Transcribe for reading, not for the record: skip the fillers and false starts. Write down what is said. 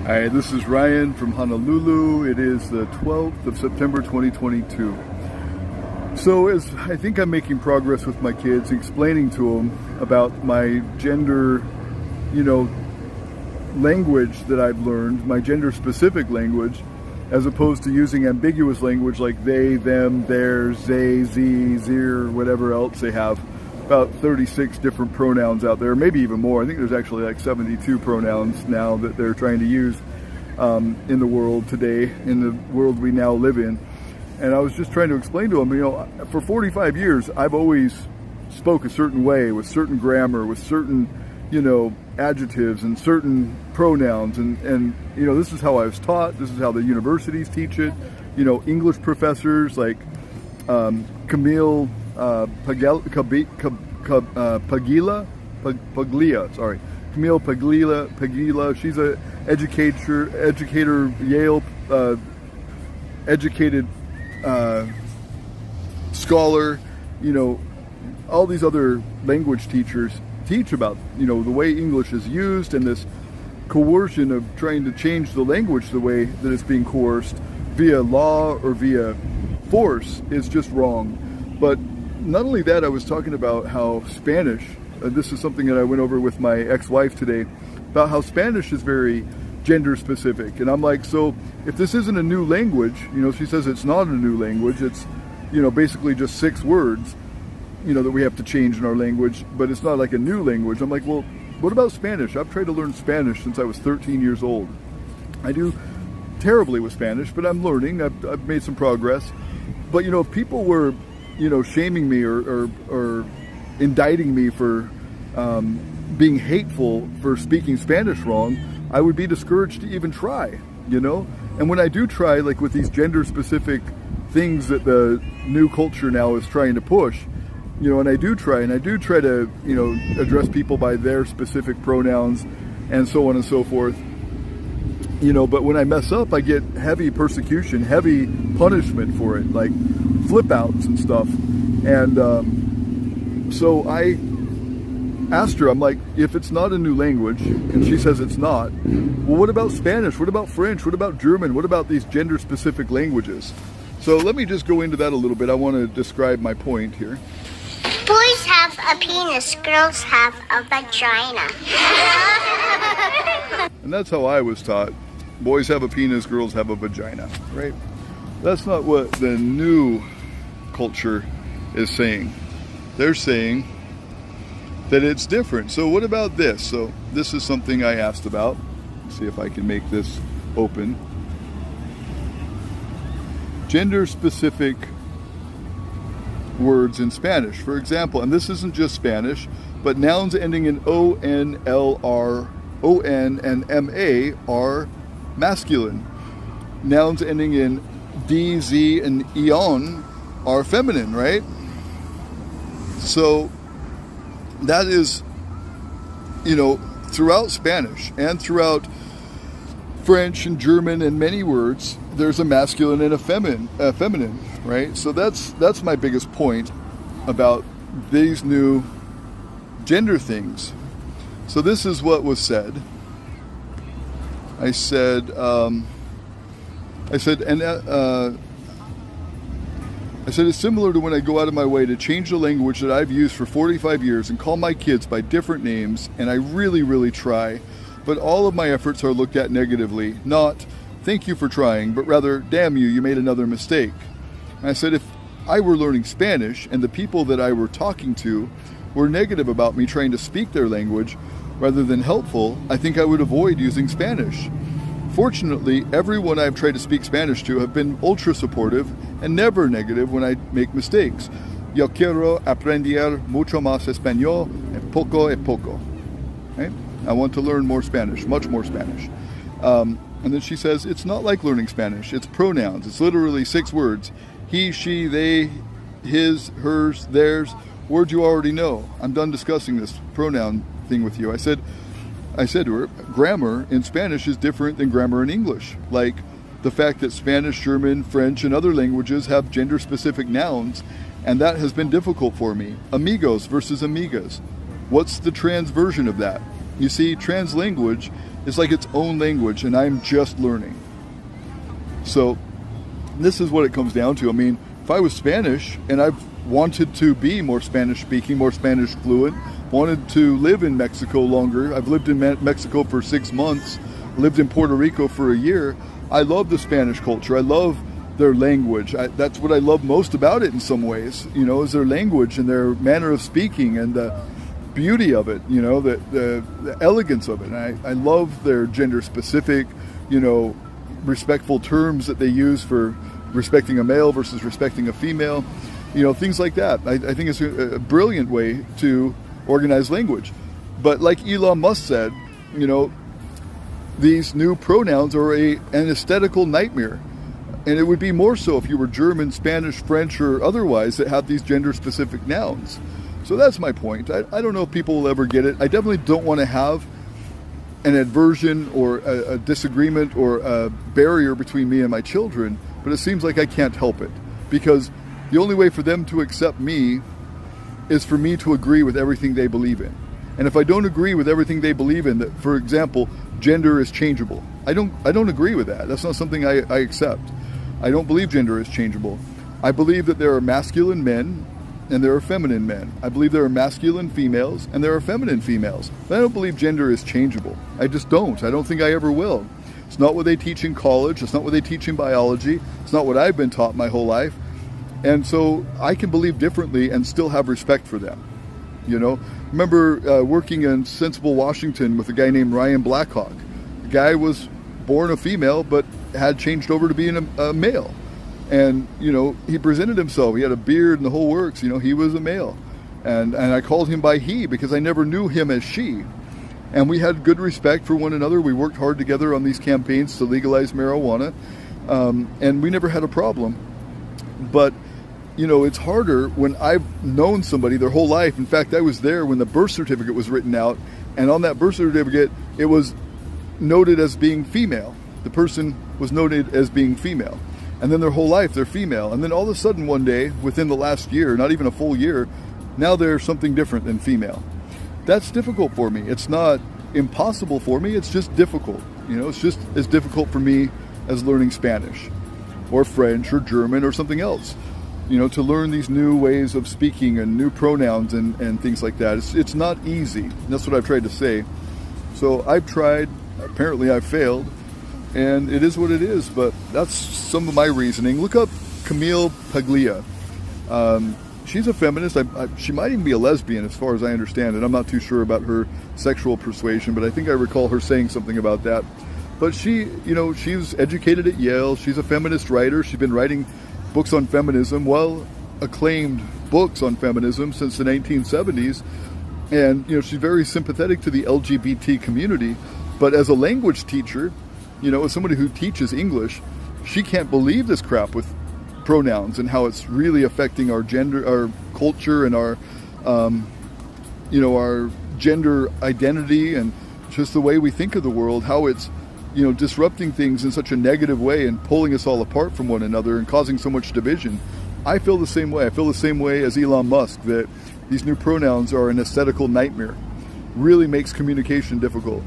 Hi, this is Ryan from Honolulu. It is the 12th of September 2022. So as I think I'm making progress with my kids, explaining to them about my gender, language that I've learned, my gender-specific language, as opposed to using ambiguous language like they, them, theirs, they, ze, zir, whatever else they have. About 36 different pronouns out there, maybe even more. I think there's actually like 72 pronouns now that they're trying to use in the world today, in the world we now live in. And I was just trying to explain to them, for 45 years, I've always spoke a certain way, with certain grammar, with certain, adjectives and certain pronouns. And this is how I was taught. This is how the universities teach it. English professors like Camille Camille Paglia. She's a educator, Yale educated scholar. All these other language teachers teach about the way English is used, and this coercion of trying to change the language the way that it's being coerced via law or via force is just wrong. But not only that, I was talking about how Spanish, this is something that I went over with my ex-wife today, about how Spanish is very gender specific. And I'm like, so if this isn't a new language, she says it's not a new language, it's, basically just 6 words, that we have to change in our language, but it's not like a new language. I'm like, well, what about Spanish? I've tried to learn Spanish since I was 13 years old. I do terribly with Spanish, but I'm learning. I've made some progress. But, if people were shaming me or indicting me for being hateful for speaking Spanish wrong, I would be discouraged to even try, And when I do try, like with these gender-specific things that the new culture now is trying to push, and I do try to, address people by their specific pronouns and so on and so forth, but when I mess up, I get heavy persecution, heavy punishment for it, like flip outs and stuff. And so I asked her, I'm like, if it's not a new language, and she says it's not, well, what about Spanish? What about French? What about German? What about these gender-specific languages? So let me just go into that a little bit. I want to describe my point here. Boys have a penis, girls have a vagina. And that's how I was taught. Boys have a penis, girls have a vagina, right? That's not what the new culture is saying. They're saying that it's different. So what about this? So this is something I asked about. Let's see if I can make this open. Gender-specific words in Spanish, for example, and this isn't just Spanish, but nouns ending in O-N, L-R, O-N, and M-A are masculine. Nouns ending in D, Z, and Eon are feminine, right? So that is, throughout Spanish and throughout French and German and many words, there's a masculine and a feminine, right? So that's my biggest point about these new gender things. So this is what was said. I said it's similar to when I go out of my way to change the language that I've used for 45 years and call my kids by different names, and I really, really try, but all of my efforts are looked at negatively. Not, thank you for trying, but rather, damn you, you made another mistake. And I said, if I were learning Spanish and the people that I were talking to were negative about me trying to speak their language rather than helpful, I think I would avoid using Spanish. Fortunately, everyone I've tried to speak Spanish to have been ultra supportive and never negative when I make mistakes. Yo quiero aprender mucho más español, poco a poco. Right? I want to learn more Spanish, much more Spanish. And then she says, it's not like learning Spanish. It's pronouns. It's literally 6 words. He, she, they, his, hers, theirs. Words you already know. I'm done discussing this pronoun thing with you. I said to her, grammar in Spanish is different than grammar in English. Like the fact that Spanish, German, French, and other languages have gender-specific nouns, and that has been difficult for me. Amigos versus amigas. What's the trans version of that? You see, trans language It's like its own language, and I'm just learning. So this is what it comes down to. I mean, if I was Spanish and I've wanted to be more Spanish speaking, more Spanish fluent, wanted to live in Mexico longer. I've lived in Mexico for 6 months, lived in Puerto Rico for a year. I love the Spanish culture. I love their language. That's what I love most about it in some ways, is their language and their manner of speaking and the beauty of it, the elegance of it. And I love their gender specific, respectful terms that they use for respecting a male versus respecting a female, things like that. I think it's a brilliant way to organize language. But like Elon Musk said, these new pronouns are an aesthetical nightmare. And it would be more so if you were German, Spanish, French, or otherwise that have these gender-specific nouns. So that's my point. I don't know if people will ever get it. I definitely don't want to have an aversion or a disagreement or a barrier between me and my children, but it seems like I can't help it. Because the only way for them to accept me is for me to agree with everything they believe in. And if I don't agree with everything they believe in, that, for example, gender is changeable, I don't agree with that. That's not something I accept. I don't believe gender is changeable. I believe that there are masculine men and there are feminine men. I believe there are masculine females and there are feminine females. But I don't believe gender is changeable. I just don't. I don't think I ever will. It's not what they teach in college. It's not what they teach in biology. It's not what I've been taught my whole life. And so I can believe differently and still have respect for them. Remember working in Sensible, Washington with a guy named Ryan Blackhawk. The guy was born a female but had changed over to being a male. And, he presented himself. He had a beard and the whole works. He was a male. And I called him by he because I never knew him as she. And we had good respect for one another. We worked hard together on these campaigns to legalize marijuana. And we never had a problem. But, it's harder when I've known somebody their whole life. In fact, I was there when the birth certificate was written out. And on that birth certificate, it was noted as being female. The person was noted as being female. And then their whole life, they're female. And then all of a sudden one day, within the last year, not even a full year, now they're something different than female. That's difficult for me. It's not impossible for me. It's just difficult. It's just as difficult for me as learning Spanish or French or German or something else. To learn these new ways of speaking and new pronouns and things like that. It's not easy. That's what I've tried to say. So I've tried. Apparently I've failed. And it is what it is, but that's some of my reasoning. Look up Camille Paglia. She's a feminist. She might even be a lesbian as far as I understand it. I'm not too sure about her sexual persuasion, but I think I recall her saying something about that. But she was educated at Yale. She's a feminist writer. She's been writing books on feminism, well-acclaimed books on feminism since the 1970s. And, she's very sympathetic to the LGBT community. But as a language teacher, as somebody who teaches English, she can't believe this crap with pronouns and how it's really affecting our gender, our culture, and our, our gender identity and just the way we think of the world, how it's, disrupting things in such a negative way and pulling us all apart from one another and causing so much division. I feel the same way. I feel the same way as Elon Musk, that these new pronouns are an aesthetical nightmare. Really makes communication difficult.